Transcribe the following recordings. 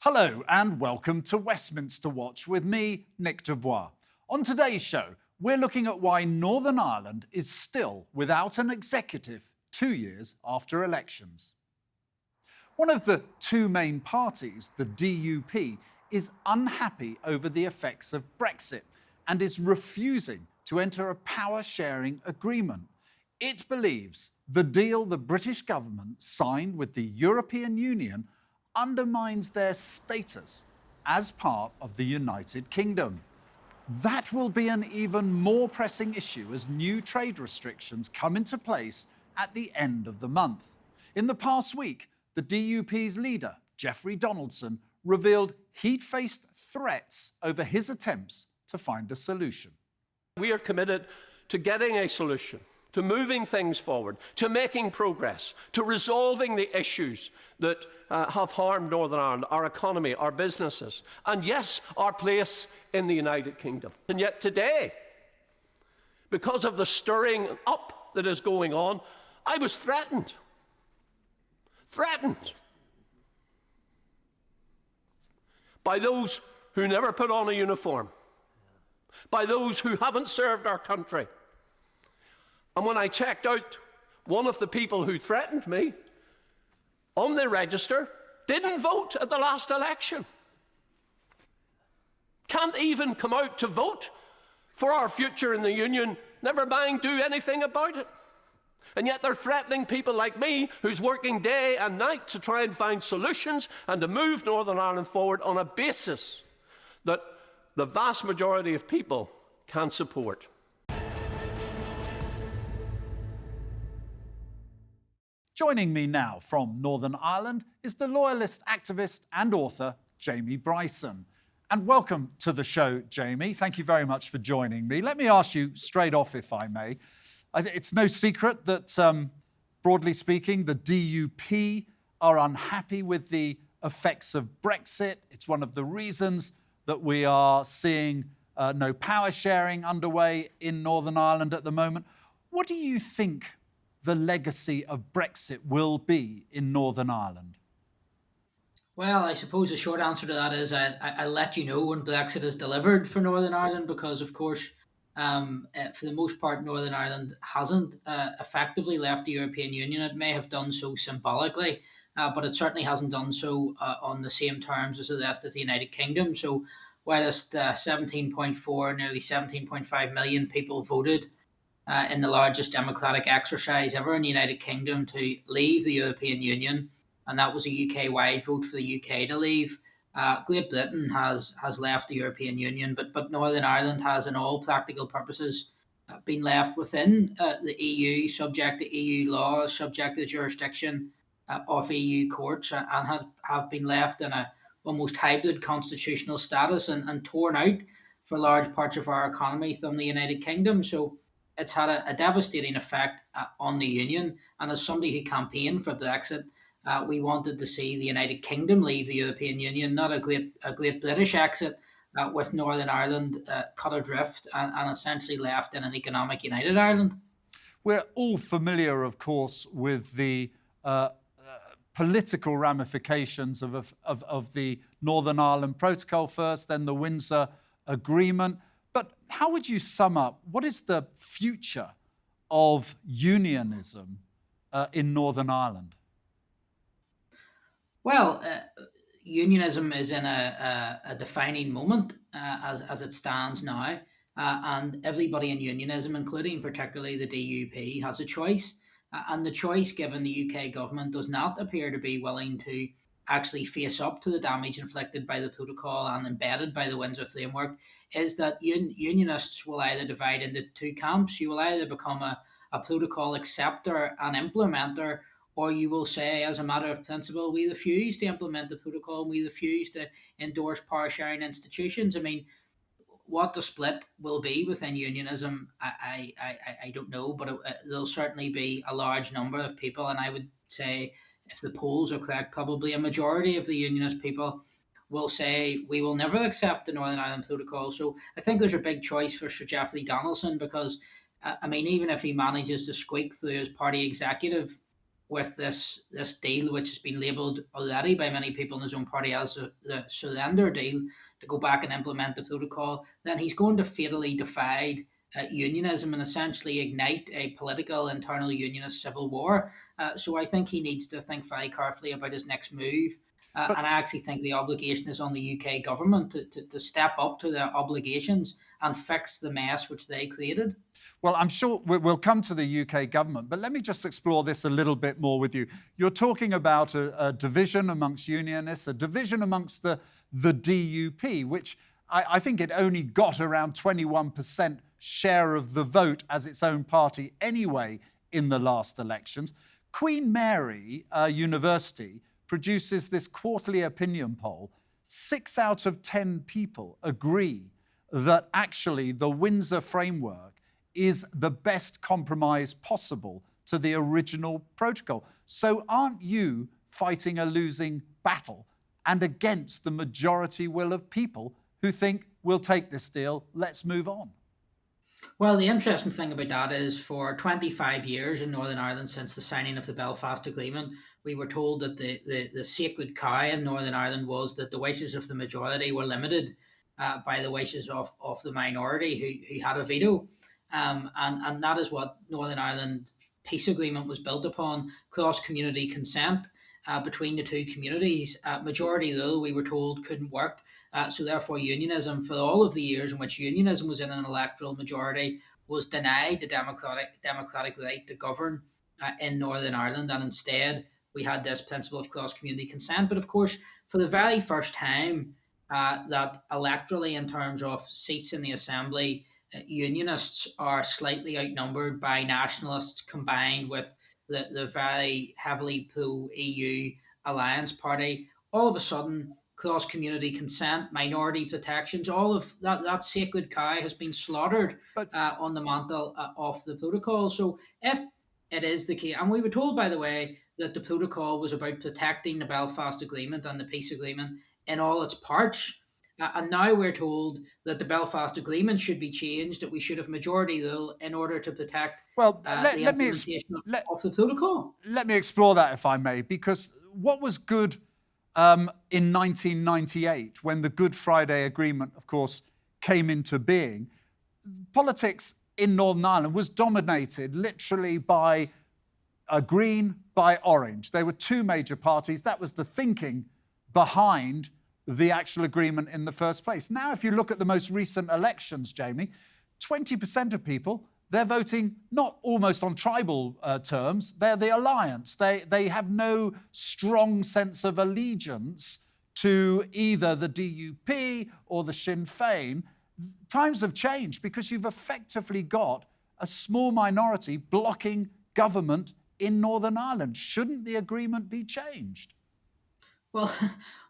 Hello and welcome to Westminster Watch with me, Nick Bois. On today's show, we're looking at why Northern Ireland is still without an executive 2 years after elections. One of the two main parties, the DUP, is unhappy over the effects of Brexit and is refusing to enter a power-sharing agreement. It believes the deal the British government signed with the European Union undermines their status as part of the United Kingdom. That will be an even more pressing issue as new trade restrictions come into place at the end of the month. In the past week, the DUP's leader, Jeffrey Donaldson, revealed he'd faced threats over his attempts to find a solution. We are committed to getting a solution, to moving things forward, to making progress, to resolving the issues that have harmed Northern Ireland, our economy, our businesses, and yes, our place in the United Kingdom. And yet today, because of the stirring up that is going on, I was threatened. By those who never put on a uniform, by those who haven't served our country. And when I checked out, one of the people who threatened me on the register didn't vote at the last election. Can't even come out to vote for our future in the Union, never mind do anything about it. And yet they're threatening people like me, who's working day and night to try and find solutions and to move Northern Ireland forward on a basis that the vast majority of people can support. Joining me now from Northern Ireland is the loyalist activist and author, Jamie Bryson. And welcome to the show, Jamie. Thank you very much for joining me. Let me ask you straight off, if I may. It's no secret that, broadly speaking, the DUP are unhappy with the effects of Brexit. It's one of the reasons that we are seeing no power sharing underway in Northern Ireland at the moment. What do you think the legacy of Brexit will be in Northern Ireland? Well, I suppose the short answer to that is I'll let you know when Brexit is delivered for Northern Ireland, because, of course, for the most part, Northern Ireland hasn't effectively left the European Union. It may have done so symbolically, but it certainly hasn't done so on the same terms as the rest of the United Kingdom. So whilst 17.4, nearly 17.5 million people voted in the largest democratic exercise ever in the United Kingdom to leave the European Union, and that was a UK-wide vote for the UK to leave. Great Britain has left the European Union, but Northern Ireland has, in all practical purposes, been left within the EU, subject to EU laws, subject to the jurisdiction of EU courts, and have been left in a almost hybrid constitutional status and torn out for large parts of our economy from the United Kingdom. So it's had a devastating effect on the Union. And as somebody who campaigned for Brexit, we wanted to see the United Kingdom leave the European Union, not a great British exit, with Northern Ireland cut adrift and essentially left in an economic United Ireland. We're all familiar, of course, with the political ramifications of the Northern Ireland Protocol first, then the Windsor Agreement. But how would you sum up what is the future of unionism in Northern Ireland? Well, unionism is in a defining moment as it stands now, and everybody in unionism, including particularly the DUP, has a choice. And the choice given the UK government does not appear to be willing to actually face up to the damage inflicted by the protocol and embedded by the Windsor framework, is that unionists will either divide into two camps. You will either become a protocol acceptor and implementer, or you will say, as a matter of principle, we refuse to implement the protocol and we refuse to endorse power sharing institutions. I mean, what the split will be within unionism, I don't know, but there'll certainly be a large number of people, and I would say, if the polls are correct, probably a majority of the unionist people will say we will never accept the Northern Ireland Protocol. So I think there's a big choice for Sir Jeffrey Donaldson, because, I mean, even if he manages to squeak through his party executive with this deal, which has been labelled already by many people in his own party as the surrender deal, to go back and implement the protocol, then he's going to fatally divide unionism and essentially ignite a political internal unionist civil war. So I think he needs to think very carefully about his next move. But And I actually think the obligation is on the UK government to step up to their obligations and fix the mess which they created. Well, I'm sure we'll come to the UK government, but let me just explore this a little bit more with you. You're talking about a division amongst unionists, a division amongst the DUP, which I think it only got around 21% share of the vote as its own party anyway in the last elections. Queen Mary University produces this quarterly opinion poll. 6 out of 10 people agree that actually the Windsor framework is the best compromise possible to the original protocol. So aren't you fighting a losing battle and against the majority will of people who think we'll take this deal, let's move on? Well, the interesting thing about that is for 25 years in Northern Ireland, since the signing of the Belfast Agreement, we were told that the sacred cow in Northern Ireland was that the wishes of the majority were limited by the wishes of the minority who had a veto. And that is what Northern Ireland peace agreement was built upon, cross-community consent between the two communities. Majority rule, we were told, couldn't work. So therefore, unionism, for all of the years in which unionism was in an electoral majority, was denied the democratic right to govern in Northern Ireland. And instead, we had this principle of cross-community consent. But of course, for the very first time, that electorally, in terms of seats in the Assembly, unionists are slightly outnumbered by nationalists, combined with the very heavily pro-EU Alliance Party. All of a sudden, cross-community consent, minority protections, all of that sacred cow has been slaughtered But on the mantle of the protocol. So if it is the case, and we were told, by the way, that the protocol was about protecting the Belfast Agreement and the peace agreement in all its parts. And now we're told that the Belfast Agreement should be changed, that we should have majority rule in order to protect well, the implementation of the protocol. let me explore that, if I may, because what was good in 1998, when the Good Friday Agreement, of course, came into being, politics in Northern Ireland was dominated literally by Green, by Orange. There were two major parties. That was the thinking behind the actual agreement in the first place. Now, if you look at the most recent elections, Jamie, 20% of people, they're voting not almost on tribal terms, they're the alliance. They have no strong sense of allegiance to either the DUP or the Sinn Féin. Times have changed because you've effectively got a small minority blocking government in Northern Ireland. Shouldn't the agreement be changed? Well,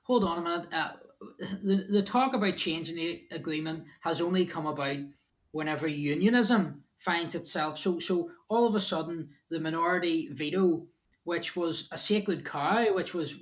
hold on a minute. The talk about changing the agreement has only come about whenever unionism finds itself. So all of a sudden, the minority veto, which was a sacred cow, which was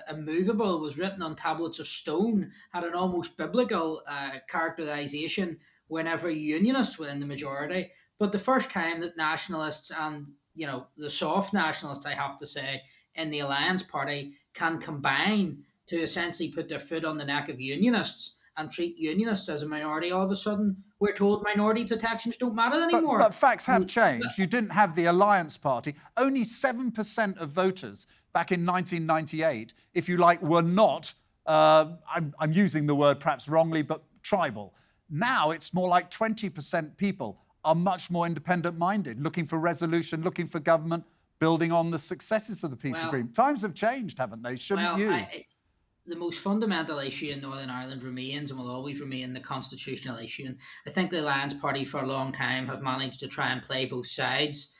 immovable, was written on tablets of stone, had an almost biblical characterization whenever unionists were in the majority. But the first time that nationalists and the soft nationalists, I have to say, in the Alliance Party can combine to essentially put their foot on the neck of unionists and treat unionists as a minority, all of a sudden we're told minority protections don't matter anymore. But facts have changed. You didn't have the Alliance Party. Only 7% of voters back in 1998, if you like, were not, I'm using the word perhaps wrongly, but tribal. Now it's more like 20% people are much more independent-minded, looking for resolution, looking for government, building on the successes of the peace agreement. Times have changed, haven't they? Shouldn't you? The most fundamental issue in Northern Ireland remains and will always remain the constitutional issue. And I think the Alliance Party for a long time have managed to try and play both sides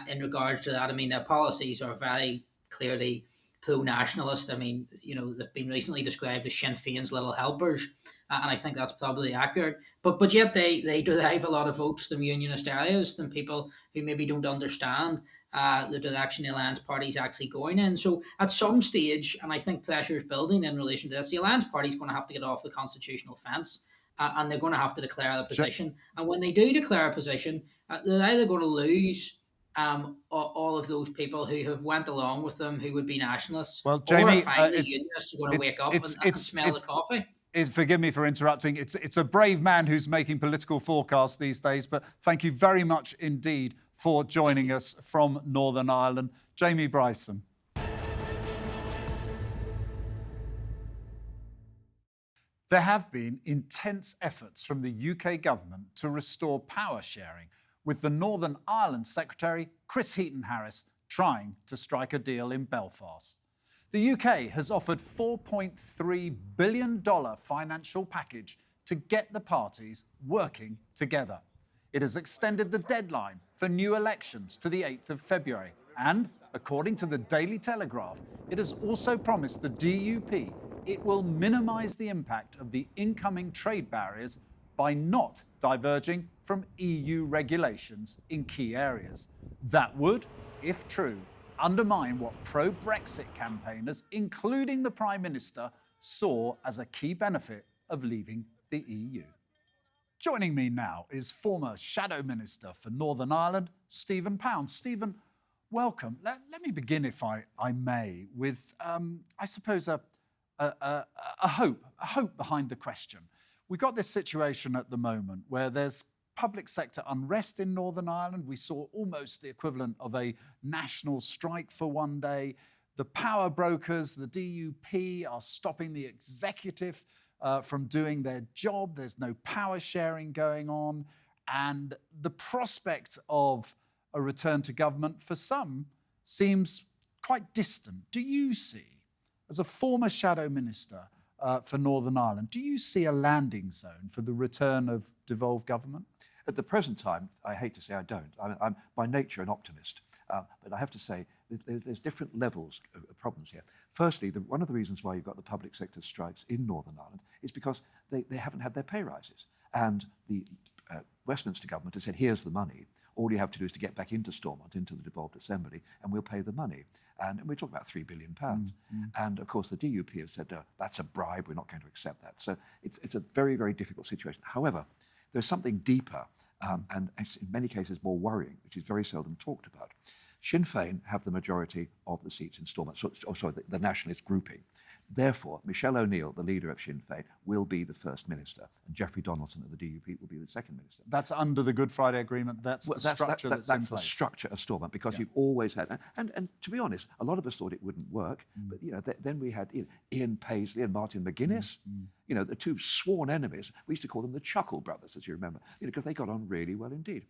in regards to that. I mean, their policies are very clearly pro-nationalist. I mean, they've been recently described as Sinn Féin's little helpers, and I think that's probably accurate. But yet they derive a lot of votes from unionist areas, from people who maybe don't understand the direction the Alliance Party is actually going in. So at some stage, and I think pressure is building in relation to this, the Alliance Party is going to have to get off the constitutional fence, and they're going to have to declare a position. And when they do declare a position, they're either going to lose all of those people who have went along with them, who would be nationalists, Well, or Jamie, finally unionists are going to it, wake up and smell the coffee. forgive me for interrupting. It's a brave man who's making political forecasts these days, but thank you very much indeed for joining us from Northern Ireland. Jamie Bryson. There have been intense efforts from the UK government to restore power sharing, with the Northern Ireland Secretary, Chris Heaton-Harris, trying to strike a deal in Belfast. The UK has offered $4.3 billion financial package to get the parties working together. It has extended the deadline for new elections to the 8th of February. And, according to the Daily Telegraph, it has also promised the DUP it will minimise the impact of the incoming trade barriers by not diverging from EU regulations in key areas. That would, if true, undermine what pro-Brexit campaigners, including the Prime Minister, saw as a key benefit of leaving the EU. Joining me now is former Shadow Minister for Northern Ireland, Stephen Pound. Stephen, welcome. Let me begin, if I may, with, I suppose, a hope behind the question. We've got this situation at the moment where there's public sector unrest in Northern Ireland. We saw almost the equivalent of a national strike for one day. The power brokers, the DUP, are stopping the executive from doing their job. There's no power sharing going on. And the prospect of a return to government for some seems quite distant. Do you see, as a former Shadow Minister for Northern Ireland, do you see a landing zone for the return of devolved government? At the present time, I hate to say I don't. I'm by nature an optimist, but I have to say there's different levels of problems here. Firstly, one of the reasons why you've got the public sector strikes in Northern Ireland is because they haven't had their pay rises. And the Westminster government has said, here's the money. All you have to do is to get back into Stormont, into the devolved assembly, and we'll pay the money. And we're talking about £3 billion. And of course, the DUP have said, that's a bribe, we're not going to accept that. So it's a very, very difficult situation. However, there's something deeper and in many cases more worrying, which is very seldom talked about. Sinn Féin have the majority of the seats in Stormont, the nationalist grouping. Therefore, Michelle O'Neill, the leader of Sinn Féin, will be the first minister, and Geoffrey Donaldson of the DUP will be the second minister. That's under the Good Friday Agreement. That's the structure that's in place. That's the structure of Stormont, because you've always had, and to be honest, a lot of us thought it wouldn't work. But then we had Ian Paisley and Martin McGuinness. The two sworn enemies. We used to call them the Chuckle Brothers, as you remember, because they got on really well indeed.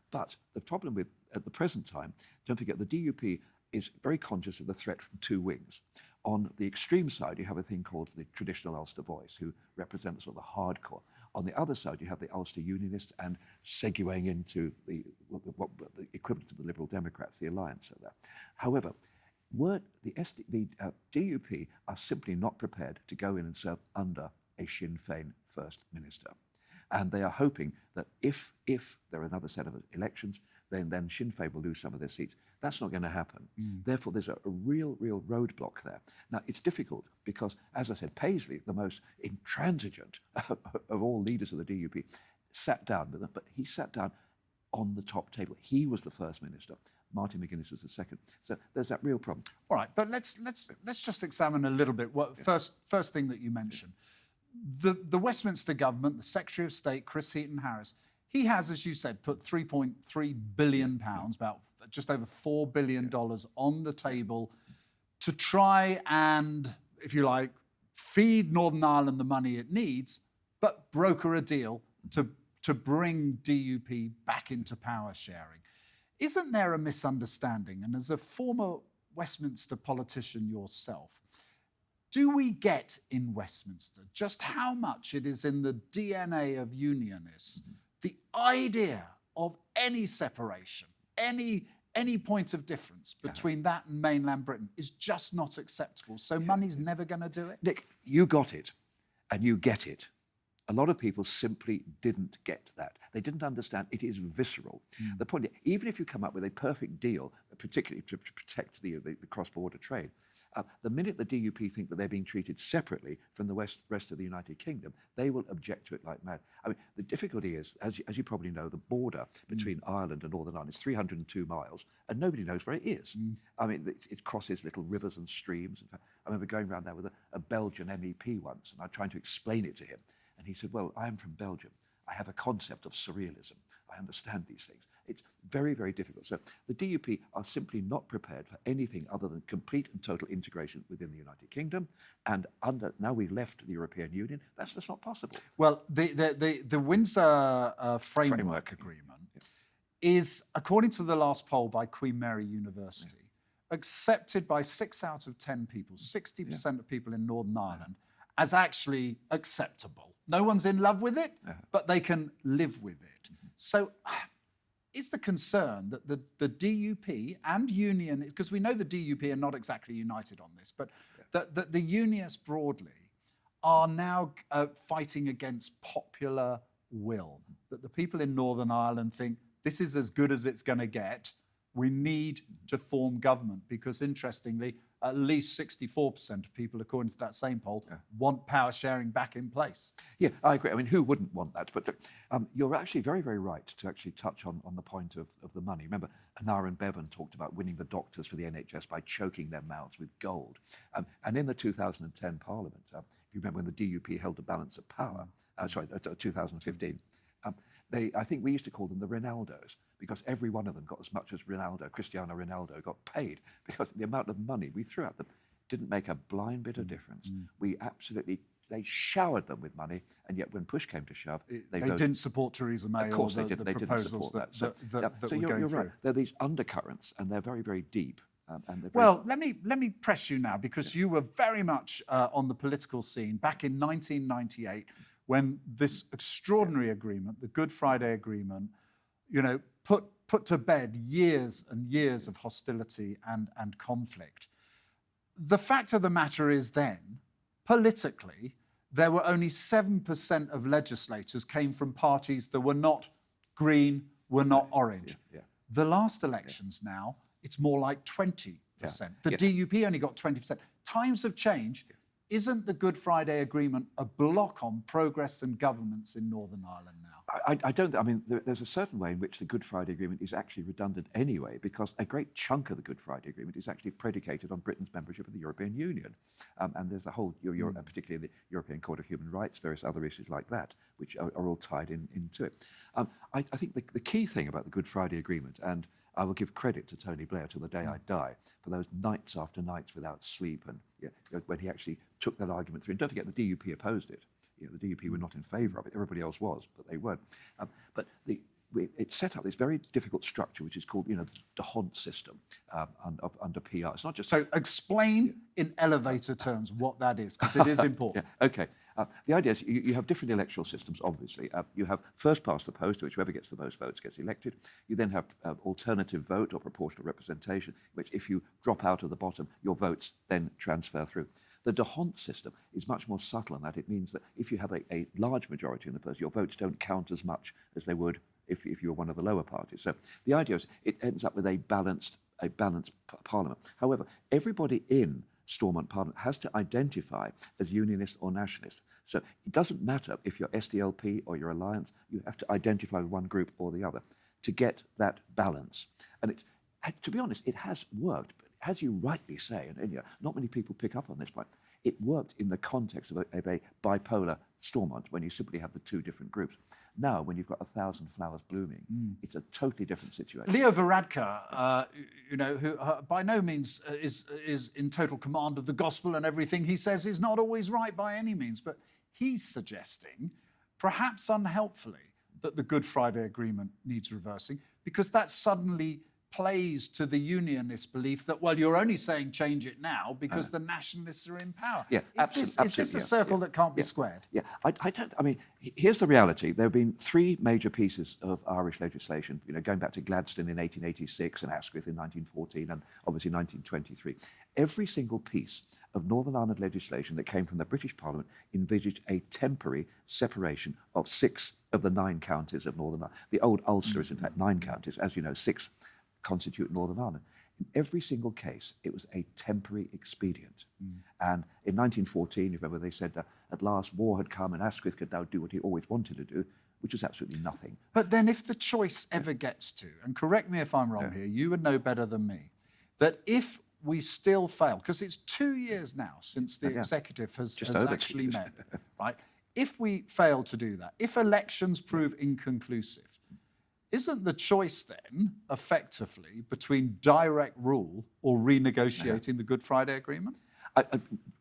But the problem with, at the present time, don't forget, the DUP is very conscious of the threat from two wings. On the extreme side, you have a thing called the traditional Ulster Boys, who represent the sort of the hardcore. On the other side, you have the Ulster Unionists and segueing into the equivalent of the Liberal Democrats, the alliance of that. However, the DUP are simply not prepared to go in and serve under a Sinn Féin First Minister. And they are hoping that if there are another set of elections, then Sinn Féin will lose some of their seats. That's not going to happen. Therefore, there's a real roadblock there. Now, it's difficult because, as I said, Paisley, the most intransigent of all leaders of the DUP, sat down with them, but he sat down on the top table. He was the first minister. Martin McGuinness was the second. So there's that real problem. All right, but let's just examine a little bit what first thing that you mentioned. The Westminster government, the Secretary of State, Chris Heaton-Harris, he has, as you said, put £3.3 billion, about just over $4 billion on the table to try and, if you like, feed Northern Ireland the money it needs, but broker a deal to bring DUP back into power sharing. Isn't there a misunderstanding? And as a former Westminster politician yourself, do we get in Westminster just how much it is in the DNA of unionists, the idea of any separation, any point of difference between that and mainland Britain is just not acceptable? So money's never going to do it? Nick, you got it, and you get it. a lot of people simply didn't get that. They didn't understand. It is visceral. The point, even if you come up with a perfect deal, particularly to protect the cross-border trade, the minute the DUP think that they're being treated separately from the rest of the United Kingdom, they will object to it like mad. I mean, the difficulty is, as you probably know, the border between Ireland and Northern Ireland is 302 miles, and nobody knows where it is. I mean, it crosses little rivers and streams. In fact, I remember going around there with a Belgian MEP once, and I tried to explain it to him. And he said, well, I am from Belgium. I have a concept of surrealism. I understand these things. It's very, very difficult. So the DUP are simply not prepared for anything other than complete and total integration within the United Kingdom. And now we've left the European Union, that's just not possible. Well, the Windsor Framework Agreement is, according to the last poll by Queen Mary University, accepted by 6 out of 10 people, 60% of people in Northern Ireland, as actually acceptable. No one's in love with it, but they can live with it. So is the concern that the DUP and Union, because we know the DUP are not exactly united on this, but that the Unionists broadly are now fighting against popular will, that the people in Northern Ireland think this is as good as it's going to get, we need to form government, because interestingly, at least 64% of people, according to that same poll, want power sharing back in place. Yeah, I agree. I mean, who wouldn't want that? But you're actually very, very right to actually touch on the point of the money. Remember, Anar and Bevan talked about winning the doctors for the NHS by choking their mouths with gold. And in the 2010 Parliament, if you remember when the DUP held the balance of power, 2015, I think we used to call them the Ronaldos, because every one of them got as much as Cristiano Ronaldo got paid, because the amount of money we threw at them didn't make a blind bit of difference. They showered them with money, and yet when push came to shove, they didn't support Theresa May. Of course, or they proposals didn't support that. So we're you're going right. through. There are these undercurrents, and they're very, very deep. Well, let me press you now, because you were very much on the political scene back in 1998, when this extraordinary agreement, the Good Friday Agreement, put to bed years and years of hostility and conflict. The fact of the matter is then, politically, there were only 7% of legislators came from parties that were not green, were not orange. The last elections now, it's more like 20%. The DUP only got 20%. Times have changed. Isn't the Good Friday Agreement a block on progress and governance in Northern Ireland now? I don't. I mean, there's a certain way in which the Good Friday Agreement is actually redundant anyway, because a great chunk of the Good Friday Agreement is actually predicated on Britain's membership of the European Union, and there's a whole, particularly the European Court of Human Rights, various other issues like that, which are all tied into it. I think the key thing about the Good Friday Agreement, and I will give credit to Tony Blair till the day I die for those nights after nights without sleep, and when he actually took that argument through. And don't forget, the DUP opposed it. The DUP were not in favour of it. Everybody else was, but they weren't. But it set up this very difficult structure, which is called, the D'Hondt system under PR. It's not just... So explain in elevator terms what that is, because it is important. Okay. The idea is you have different electoral systems, obviously. You have first past the post, which whoever gets the most votes gets elected. You then have alternative vote or proportional representation, which if you drop out of the bottom, your votes then transfer through. The D'Hondt system is much more subtle in that it means that if you have a large majority in the first, your votes don't count as much as they would if you were one of the lower parties. So the idea is it ends up with a balanced parliament. However, everybody in Stormont Parliament has to identify as unionist or nationalist. So it doesn't matter if you're SDLP or your Alliance, you have to identify with one group or the other to get that balance. And to be honest, it has worked. But as you rightly say, and not many people pick up on this point, it worked in the context of a bipolar Stormont, when you simply have the two different groups. Now, when you've got 1,000 flowers blooming, it's a totally different situation. Leo Varadkar, who by no means is in total command of the gospel and everything he says is not always right by any means, but he's suggesting, perhaps unhelpfully, that the Good Friday Agreement needs reversing, because that suddenly plays to the unionist belief that, well, you're only saying change it now because the nationalists are in power. Is this a circle that can't be squared? I mean, here's the reality. There have been three major pieces of Irish legislation, going back to Gladstone in 1886 and Asquith in 1914 and obviously 1923. every single piece of Northern Ireland legislation that came from the British Parliament envisaged a temporary separation of 6 of the 9 counties of Northern Ireland. The old Ulster is in fact 9 counties. As you know, 6 constitute Northern Ireland. In every single case, it was a temporary expedient. And in 1914, you remember, they said at last war had come and Asquith could now do what he always wanted to do, which is absolutely nothing. But then if the choice ever gets to, and correct me if I'm wrong here, you would know better than me, that if we still fail, because it's 2 years now since the executive has actually met, right? If we fail to do that, if elections prove inconclusive, isn't the choice then effectively between direct rule or renegotiating the Good Friday Agreement?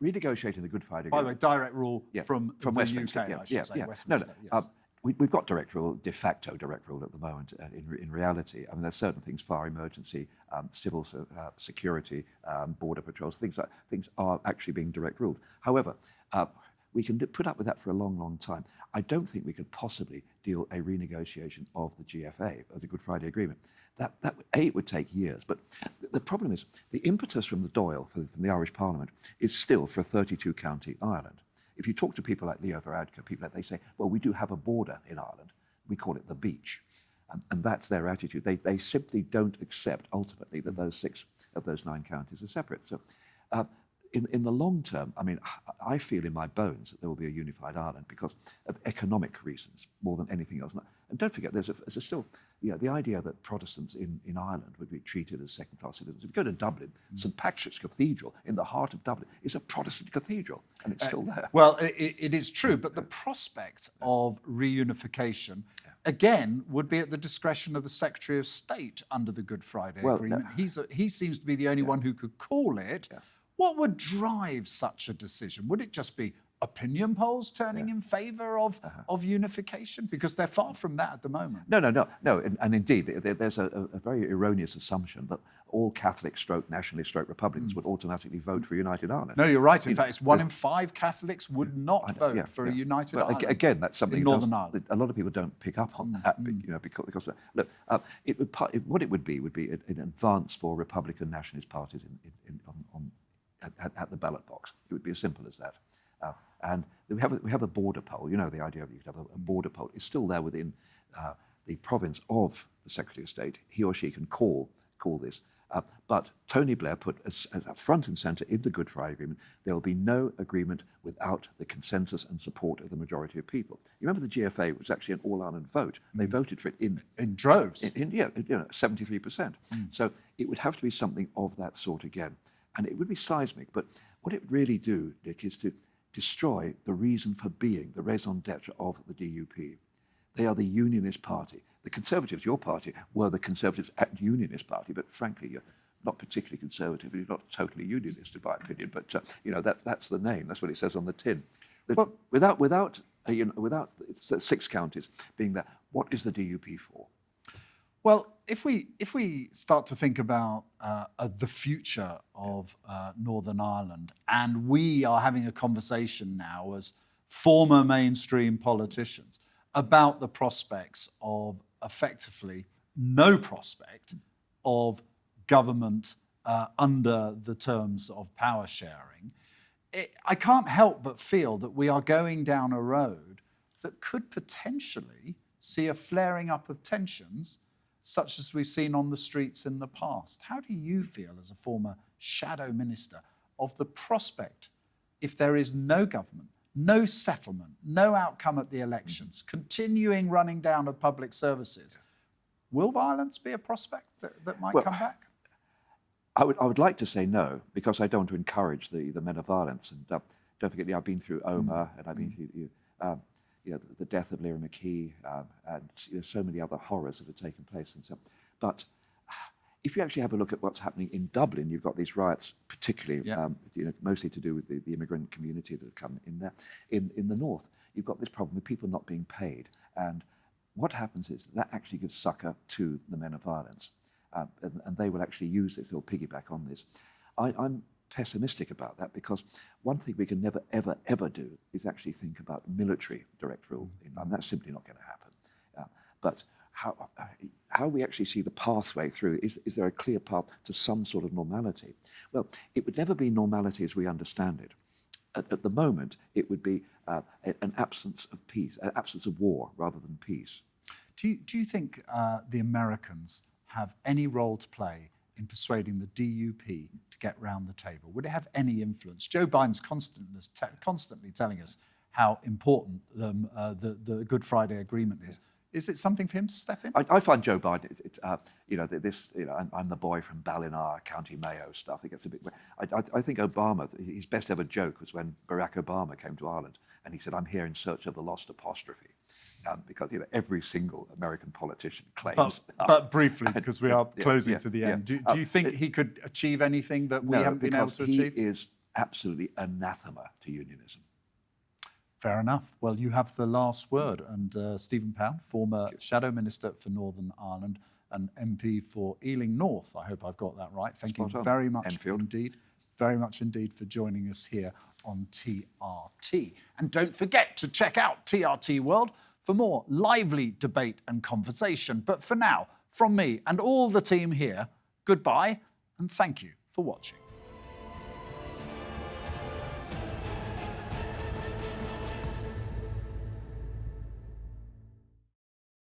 Renegotiating the Good Friday By the Agreement. way, direct rule from the Westminster. UK, I should say. Westminster, No. yes. We've got direct rule, de facto direct rule at the moment. In reality, I mean, there's certain things, fire emergency, civil security, border patrols, things are actually being direct ruled. However, we can put up with that for a long, long time. I don't think we could possibly deal a renegotiation of the GFA, of the Good Friday Agreement. It would take years. But the problem is, the impetus from the Dáil, from the Irish Parliament, is still for a 32-county Ireland. If you talk to people like Leo Varadkar, they say, well, we do have a border in Ireland. We call it the beach. And that's their attitude. They simply don't accept, ultimately, that those 6 of those 9 counties are separate. So in the long term, I mean, I feel in my bones that there will be a unified Ireland because of economic reasons more than anything else. And don't forget, there's still, the idea that Protestants in Ireland would be treated as second-class citizens. If you go to Dublin, St Patrick's Cathedral in the heart of Dublin is a Protestant cathedral, and it's still there. Well, it is true, but the prospect of reunification, again, would be at the discretion of the Secretary of State under the Good Friday Agreement. He seems to be the only one who could call it. What would drive such a decision? Would it just be opinion polls turning in favour of unification? Because they're far from that at the moment. No. And indeed, there's a very erroneous assumption that all Catholic nationalist Republicans would automatically vote for United Ireland. No, you're right. In fact, it's 1 in 5 Catholics would not vote for a united Ireland. Again, that's something in Northern Ireland. A lot of people don't pick up on that, because look, what it would be an advance for Republican nationalist parties at the ballot box. It would be as simple as that. And we have a border poll. The idea of you could have a border poll is still there within the province of the Secretary of State. He or she can call this. But Tony Blair put as front and centre in the Good Friday Agreement, there will be no agreement without the consensus and support of the majority of people. You remember the GFA was actually an all-Ireland vote. They voted for it in droves. 73%. So it would have to be something of that sort again. And it would be seismic, but what it would really do, Nick, is to destroy the reason for being, the raison d'etre of the DUP. They are the unionist party. The Conservatives, your party, were the Conservatives and Unionist Party, but frankly, you're not particularly conservative, you're not totally unionist, in my opinion, but that's the name, that's what it says on the tin. Without 6 counties being there, what is the DUP for? Well, if we start to think about the future of Northern Ireland, and we are having a conversation now as former mainstream politicians about the prospects of effectively no prospect of government under the terms of power sharing, I can't help but feel that we are going down a road that could potentially see a flaring up of tensions such as we've seen on the streets in the past. How do you feel as a former shadow minister of the prospect, if there is no government, no settlement, no outcome at the elections, continuing running down of public services, will violence be a prospect that might come back? I would like to say no, because I don't want to encourage the men of violence. And don't forget, I've been through Omagh, and I've been through the death of Lyra McKee, and so many other horrors that have taken place. And so, but if you actually have a look at what's happening in Dublin, you've got these riots, particularly, mostly to do with the immigrant community that have come in there. In the north, you've got this problem with people not being paid. And what happens is that actually gives succor to the men of violence. And they will actually use this, they'll piggyback on this. I'm pessimistic about that, because one thing we can never, ever, ever do is actually think about military direct rule, and that's simply not going to happen. But how we actually see the pathway through. Is there a clear path to some sort of normality? Well, it would never be normality as we understand it. At the moment, it would be an absence of peace, an absence of war rather than peace. Do you think the Americans have any role to play in persuading the DUP to get round the table? Would it have any influence? Joe Biden's constantly telling us how important the Good Friday Agreement is. Is it something for him to step in? I find Joe Biden, I'm the boy from Ballina, County Mayo stuff. It gets a bit. I think Obama, his best ever joke was when Barack Obama came to Ireland and he said, "I'm here in search of the lost apostrophe," because every single American politician claims. But briefly, because we are closing to the end. Do you think he could achieve anything that we haven't been able to achieve? He is absolutely anathema to unionism. Fair enough. Well, you have the last word. And Stephen Pound, former Shadow Minister for Northern Ireland and MP for Ealing North. I hope I've got that right. Thank you very much indeed for joining us here on TRT. And don't forget to check out TRT World for more lively debate and conversation. But for now, from me and all the team here, goodbye and thank you for watching.